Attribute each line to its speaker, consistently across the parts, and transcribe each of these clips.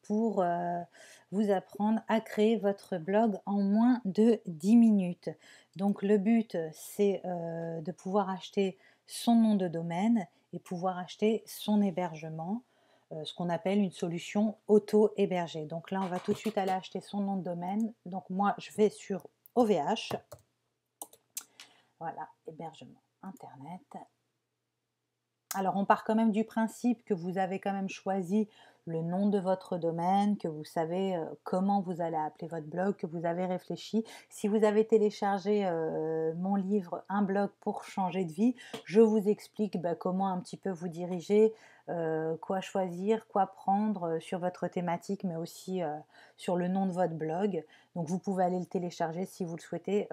Speaker 1: pour vous apprendre à créer votre blog en moins de 10 minutes. Donc le but, c'est de pouvoir acheter son nom de domaine et pouvoir acheter son hébergement, ce qu'on appelle une solution auto-hébergée. Donc là, on va tout de suite aller acheter son nom de domaine. Donc moi, je vais sur OVH. Voilà, hébergement Internet. Alors, on part quand même du principe que vous avez quand même choisi le nom de votre domaine, que vous savez comment vous allez appeler votre blog, que vous avez réfléchi. Si vous avez téléchargé mon livre « Un blog pour changer de vie », je vous explique comment un petit peu vous diriger, quoi choisir, quoi prendre sur votre thématique, mais aussi sur le nom de votre blog. Donc, vous pouvez aller le télécharger si vous le souhaitez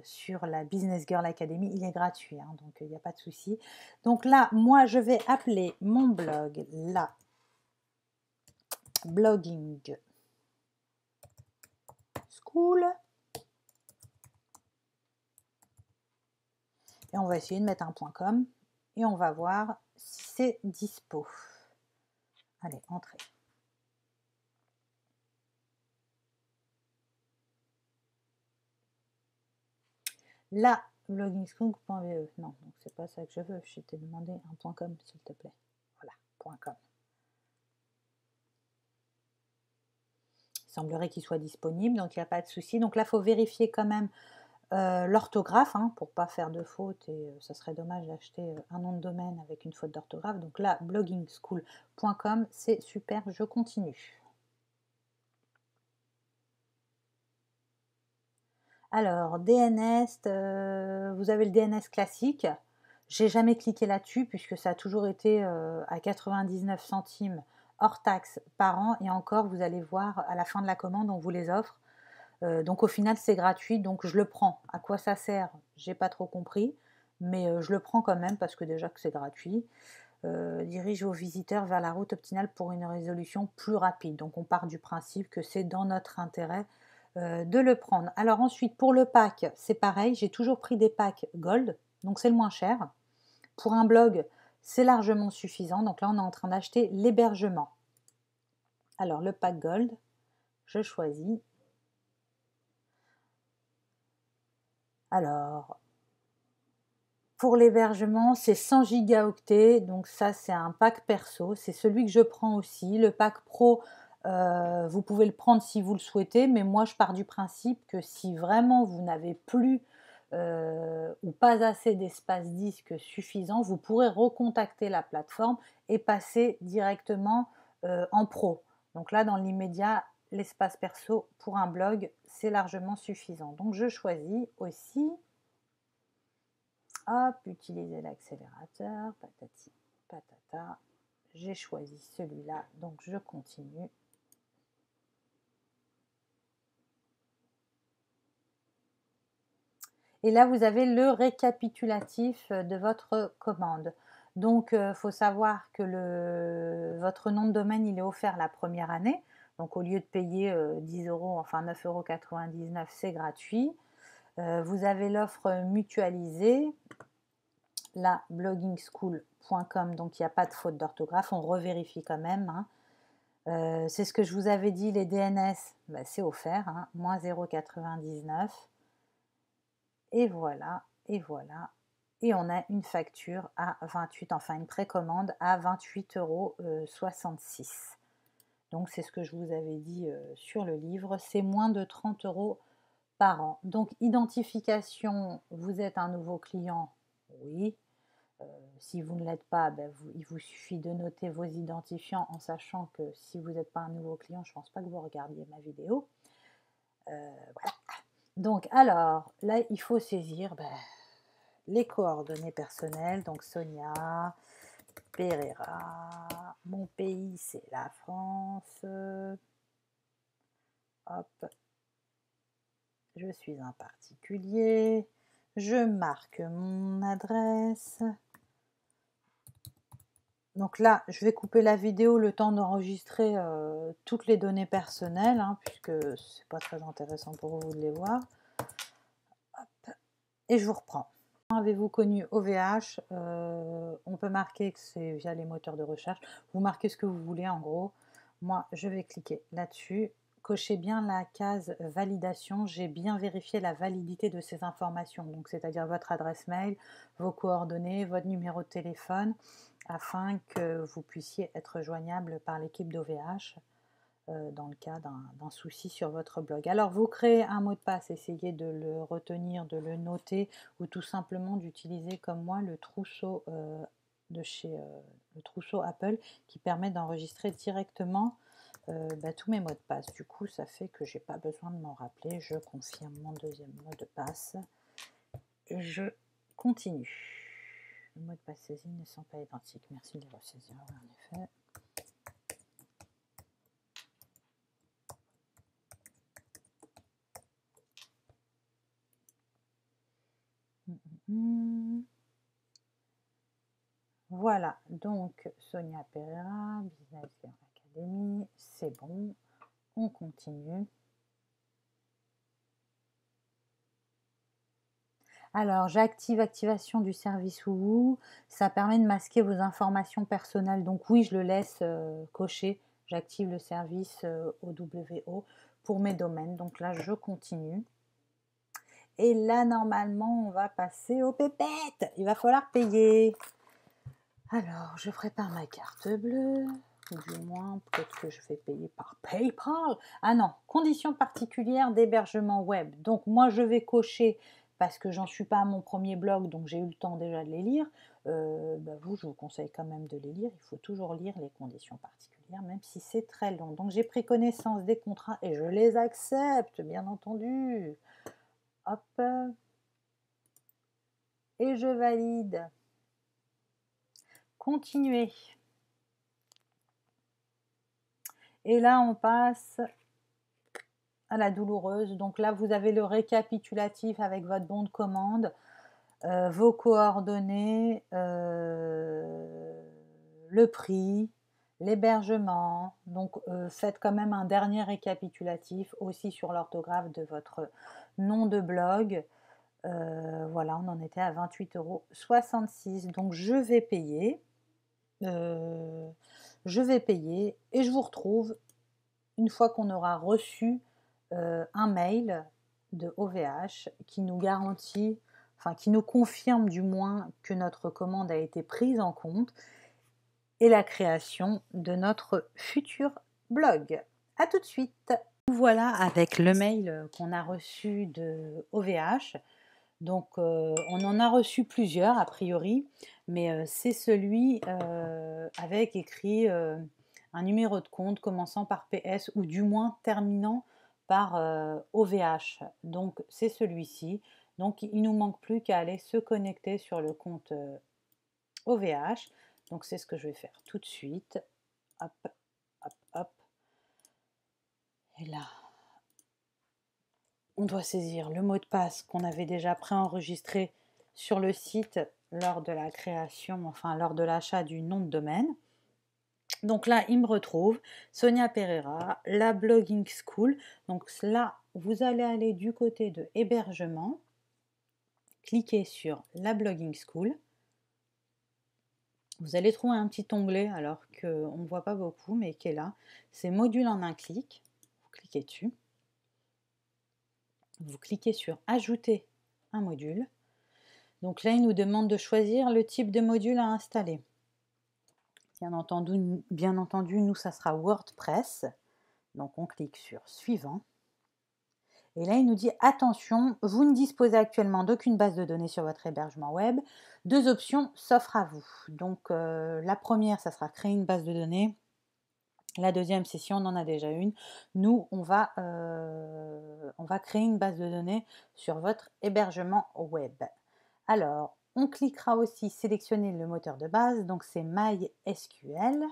Speaker 1: sur la Business Girl Academy. Il est gratuit, hein, donc il n'y a pas de souci. Donc là, moi, je vais appeler mon blog la Blogging School. Et on va essayer de mettre un .com et on va voir si c'est dispo. Allez, entrée. La bloggingschool.be. Non, donc c'est pas ça que je veux. Je t'ai demandé un .com, s'il te plaît. Voilà, .com. Il semblerait qu'il soit disponible, donc il n'y a pas de souci. Donc là, il faut vérifier quand même l'orthographe, hein, pour pas faire de faute, et ça serait dommage d'acheter un nom de domaine avec une faute d'orthographe. Donc là, bloggingschool.com, c'est super, je continue. Alors, DNS, vous avez le DNS classique. J'ai jamais cliqué là-dessus puisque ça a toujours été à 99 centimes hors taxe par an, et encore, vous allez voir à la fin de la commande, on vous les offre. Donc au final, c'est gratuit, donc je le prends. À quoi ça sert? J'ai pas trop compris, mais je le prends quand même parce que déjà que c'est gratuit. Dirige vos visiteurs vers la route optimale pour une résolution plus rapide. Donc on part du principe que c'est dans notre intérêt de le prendre. Alors ensuite, pour le pack, c'est pareil. J'ai toujours pris des packs Gold, donc c'est le moins cher. Pour un blog, c'est largement suffisant. Donc là, on est en train d'acheter l'hébergement. Alors le pack Gold, je choisis. Alors, pour l'hébergement, c'est 100 gigaoctets, donc ça c'est un pack perso, c'est celui que je prends aussi. Le pack pro, vous pouvez le prendre si vous le souhaitez, mais moi je pars du principe que si vraiment vous n'avez plus ou pas assez d'espace disque suffisant, vous pourrez recontacter la plateforme et passer directement en pro. Donc là, dans l'immédiat, l'espace perso pour un blog, c'est largement suffisant. Donc je choisis aussi. Hop, utiliser l'accélérateur, patati, patata. J'ai choisi celui-là, donc je continue. Et là, vous avez le récapitulatif de votre commande. Donc, il faut savoir que votre nom de domaine, il est offert la première année. Donc, au lieu de payer 10 euros, enfin 9,99 €, c'est gratuit. Vous avez l'offre mutualisée. La bloggingschool.com, donc il n'y a pas de faute d'orthographe, on revérifie quand même, hein. C'est ce que je vous avais dit, les DNS, c'est offert, hein, moins 0,99 €. Et voilà, et voilà. Et on a une facture à 28, enfin une précommande à 28,66 €. Donc c'est ce que je vous avais dit sur le livre, c'est moins de 30 € par an. Donc identification, vous êtes un nouveau client, oui. Si vous ne l'êtes pas, il vous suffit de noter vos identifiants, en sachant que si vous n'êtes pas un nouveau client, je ne pense pas que vous regardiez ma vidéo. Voilà. Donc alors, là, il faut saisir les coordonnées personnelles. Donc Sonia Pereira, mon pays c'est la France. Hop, je suis un particulier. Je marque mon adresse. Donc là, je vais couper la vidéo le temps d'enregistrer toutes les données personnelles, hein, puisque c'est pas très intéressant pour vous de les voir. Hop. Et je vous reprends. Avez-vous connu OVH? On peut marquer que c'est via les moteurs de recherche. Vous marquez ce que vous voulez en gros. Moi, je vais cliquer là-dessus. Cochez bien la case validation. J'ai bien vérifié la validité de ces informations, donc c'est-à-dire votre adresse mail, vos coordonnées, votre numéro de téléphone, afin que vous puissiez être joignable par l'équipe d'OVH dans le cas d'un souci sur votre blog. Alors, vous créez un mot de passe, essayez de le retenir, de le noter, ou tout simplement d'utiliser comme moi le trousseau de chez le trousseau Apple qui permet d'enregistrer directement tous mes mots de passe. Du coup, ça fait que j'ai pas besoin de m'en rappeler. Je confirme mon deuxième mot de passe et je continue. Les mots de passe saisis ne sont pas identiques. Merci de les ressaisir, en effet. Voilà, donc Sonia Pereira, Business Girl Academy, c'est bon, on continue. Alors, j'active activation du service Woohoo, ça permet de masquer vos informations personnelles, donc oui, je le laisse cocher, j'active le service OWO pour mes domaines, donc là, je continue. Et là, normalement, on va passer aux pépettes, il va falloir payer. Alors, je prépare ma carte bleue, ou du moins, peut-être que je vais payer par PayPal. Ah non, conditions particulières d'hébergement web. Donc, moi, je vais cocher, parce que j'en suis pas à mon premier blog, donc j'ai eu le temps déjà de les lire. Vous, je vous conseille quand même de les lire. Il faut toujours lire les conditions particulières, même si c'est très long. Donc, j'ai pris connaissance des contrats et je les accepte, bien entendu. Hop. Et je valide. Continuer. Et là, on passe à la douloureuse. Donc là, vous avez le récapitulatif avec votre bon de commande, vos coordonnées, le prix, l'hébergement. Donc faites quand même un dernier récapitulatif aussi sur l'orthographe de votre nom de blog. Voilà, on en était à 28,66 €. Donc je vais payer. Et je vous retrouve une fois qu'on aura reçu un mail de OVH qui nous garantit, enfin qui nous confirme du moins que notre commande a été prise en compte et la création de notre futur blog. A tout de suite. Voilà avec le mail qu'on a reçu de OVH. Donc on en a reçu plusieurs a priori, mais c'est celui avec écrit un numéro de compte commençant par PS ou du moins terminant par OVH. Donc c'est celui-ci. Donc il ne nous manque plus qu'à aller se connecter sur le compte OVH. Donc c'est ce que je vais faire tout de suite. Hop, hop, hop. Et là, on doit saisir le mot de passe qu'on avait déjà préenregistré sur le site lors de la création, enfin lors de l'achat du nom de domaine. Donc là, il me retrouve, Sonia Pereira, la Blogging School. Donc là, vous allez aller du côté de hébergement, cliquez sur la Blogging School. Vous allez trouver un petit onglet, alors qu'on ne voit pas beaucoup, mais qui est là. C'est module en un clic. Vous cliquez dessus. Vous cliquez sur ajouter un module. Donc là, il nous demande de choisir le type de module à installer. Bien entendu, nous, ça sera WordPress. Donc on clique sur suivant. Et là, il nous dit attention, vous ne disposez actuellement d'aucune base de données sur votre hébergement web. Deux options s'offrent à vous. Donc la première, ça sera créer une base de données. La deuxième, c'est si on en a déjà une. Nous, on va créer une base de données sur votre hébergement web. Alors, on cliquera aussi sélectionner le moteur de base, donc c'est MySQL.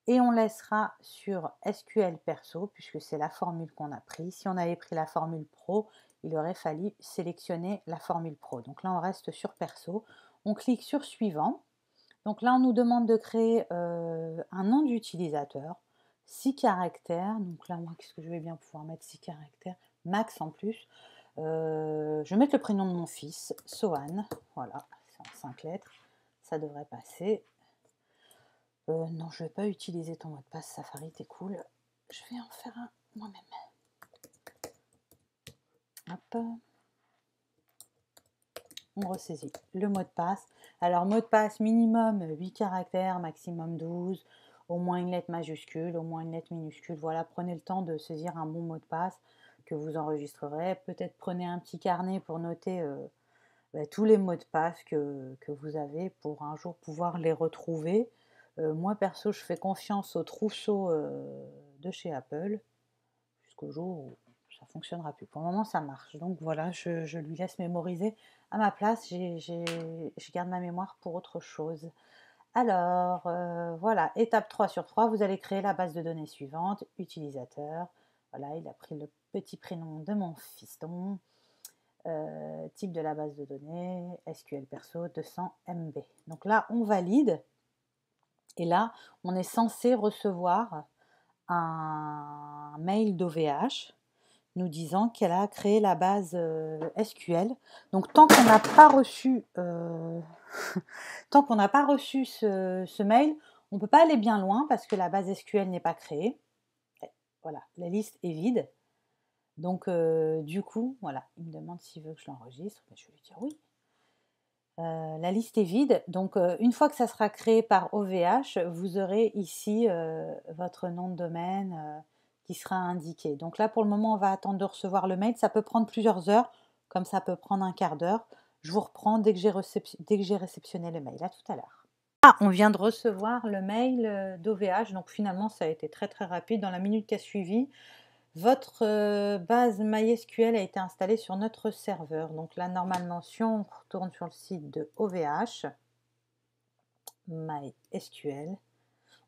Speaker 1: Et on laissera sur SQL Perso, puisque c'est la formule qu'on a prise. Si on avait pris la formule Pro, il aurait fallu sélectionner la formule Pro. Donc là, on reste sur Perso. On clique sur Suivant. Donc là, on nous demande de créer un nom d'utilisateur, 6 caractères. Donc là, moi, qu'est-ce que je vais bien pouvoir mettre 6 caractères, max en plus. Je vais mettre le prénom de mon fils, Sohan. Voilà, c'est en 5 lettres. Ça devrait passer. Non, je vais pas utiliser ton mot de passe Safari, t'es cool. Je vais en faire un moi-même. Hop. On ressaisit le mot de passe. Alors, mot de passe minimum 8 caractères, maximum 12, au moins une lettre majuscule, au moins une lettre minuscule. Voilà, prenez le temps de saisir un bon mot de passe que vous enregistrerez. Peut-être prenez un petit carnet pour noter tous les mots de passe que vous avez pour un jour pouvoir les retrouver. Moi, perso, je fais confiance au trousseau de chez Apple jusqu'au jour où ça fonctionnera plus. Pour le moment, ça marche. Donc voilà, je lui laisse mémoriser. À ma place, je garde ma mémoire pour autre chose. Alors, voilà, étape 3 sur 3, vous allez créer la base de données suivante, utilisateur. Voilà, il a pris le petit prénom de mon fiston. Type de la base de données, SQL perso 200 MB. Donc là, on valide. Et là, on est censé recevoir un mail d'OVH nous disant qu'elle a créé la base SQL. Donc tant qu'on n'a pas reçu, tant qu'on n'a pas reçu ce mail, on ne peut pas aller bien loin parce que la base SQL n'est pas créée. Voilà, la liste est vide. Donc du coup, voilà, il me demande s'il veut que je l'enregistre. Je vais lui dire oui. La liste est vide, donc une fois que ça sera créé par OVH, vous aurez ici votre nom de domaine qui sera indiqué. Donc là, pour le moment, on va attendre de recevoir le mail. Ça peut prendre plusieurs heures, comme ça peut prendre un quart d'heure. Je vous reprends dès que j'ai réceptionné le mail. À tout à l'heure. Ah, on vient de recevoir le mail d'OVH, donc finalement, ça a été très très rapide. Dans la minute qui a suivi, votre base MySQL a été installée sur notre serveur. Donc là, normalement, si on retourne sur le site de OVH, MySQL,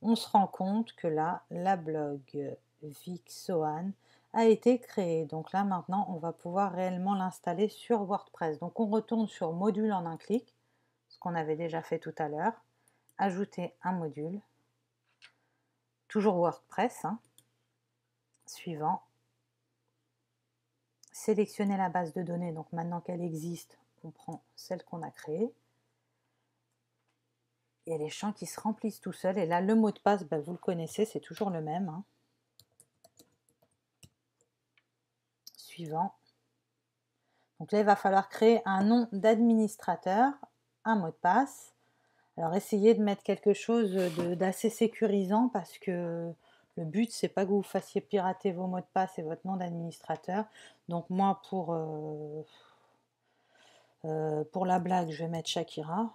Speaker 1: on se rend compte que là, la blog Vixoan a été créée. Donc là, maintenant, on va pouvoir réellement l'installer sur WordPress. Donc on retourne sur module en un clic, ce qu'on avait déjà fait tout à l'heure. Ajouter un module. Toujours WordPress. Suivant. Sélectionner la base de données, donc maintenant qu'elle existe, on prend celle qu'on a créée. Il y a les champs qui se remplissent tout seuls, et là le mot de passe, vous le connaissez, c'est toujours le même. Suivant. Donc là, il va falloir créer un nom d'administrateur, un mot de passe. Alors essayez de mettre quelque chose d'assez sécurisant parce que le but, c'est pas que vous fassiez pirater vos mots de passe et votre nom d'administrateur. Donc moi, pour la blague, je vais mettre Shakira.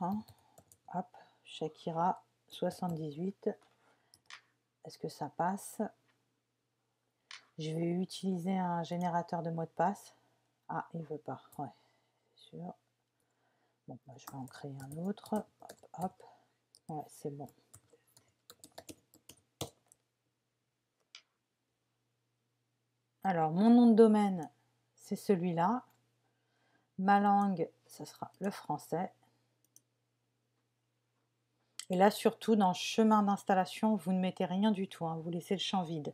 Speaker 1: Hop, Shakira 78. Est-ce que ça passe? Je vais utiliser un générateur de mots de passe. Ah, il veut pas. Ouais, c'est sûr. Bon, je vais en créer un autre. Hop, hop. Ouais, c'est bon. Alors, mon nom de domaine, c'est celui-là. Ma langue, ce sera le français. Et là, surtout, dans le chemin d'installation, vous ne mettez rien du tout. Vous laissez le champ vide.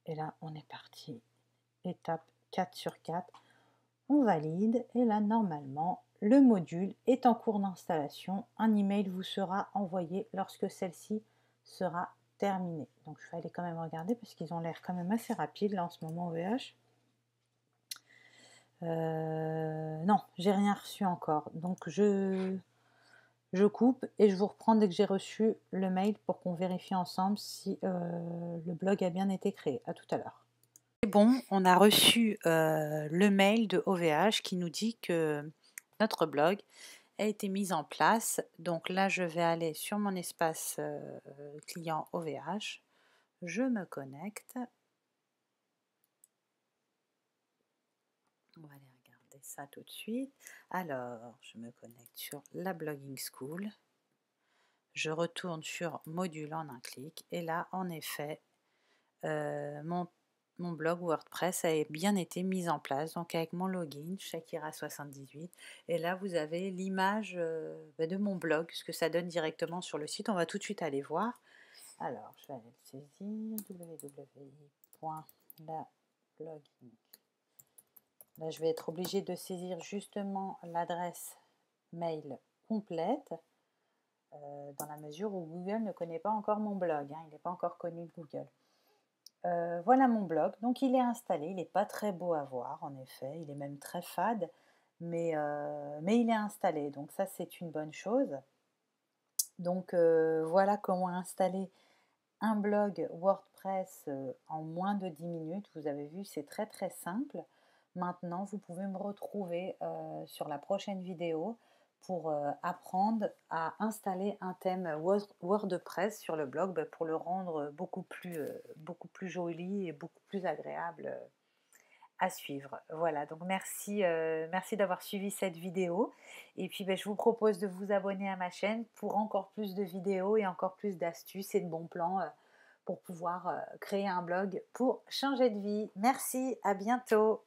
Speaker 1: Et là, on est parti. Étape 4 sur 4. On valide. Et là, normalement, le module est en cours d'installation. Un email vous sera envoyé lorsque celle-ci sera terminée. Donc, je vais aller quand même regarder parce qu'ils ont l'air quand même assez rapides là en ce moment au VH. Non, j'ai rien reçu encore. Donc, je coupe et je vous reprends dès que j'ai reçu le mail pour qu'on vérifie ensemble si le blog a bien été créé. À tout à l'heure. C'est bon, on a reçu le mail de OVH qui nous dit que notre blog a été mis en place. Donc là, je vais aller sur mon espace client OVH. Je me connecte. On va aller regarder ça tout de suite. Alors, je me connecte sur la Blogging School. Je retourne sur module en un clic. Et là, en effet, mon blog WordPress a bien été mis en place, donc avec mon login, Shakira78. Et là, vous avez l'image de mon blog, ce que ça donne directement sur le site. On va tout de suite aller voir. Alors, je vais aller le saisir, www.lablogging. Là, je vais être obligée de saisir justement l'adresse mail complète. dans la mesure où Google ne connaît pas encore mon blog, hein, il n'est pas encore connu de Google. Voilà mon blog, donc il est installé, il n'est pas très beau à voir en effet, il est même très fade, mais il est installé, donc ça c'est une bonne chose. Donc voilà comment installer un blog WordPress en moins de 10 minutes. Vous avez vu, c'est très très simple. Maintenant, vous pouvez me retrouver sur la prochaine vidéo pour apprendre à installer un thème WordPress sur le blog pour le rendre beaucoup plus joli et beaucoup plus agréable à suivre. Voilà, donc merci d'avoir suivi cette vidéo. Et puis je vous propose de vous abonner à ma chaîne pour encore plus de vidéos et encore plus d'astuces et de bons plans pour pouvoir créer un blog pour changer de vie. Merci, à bientôt.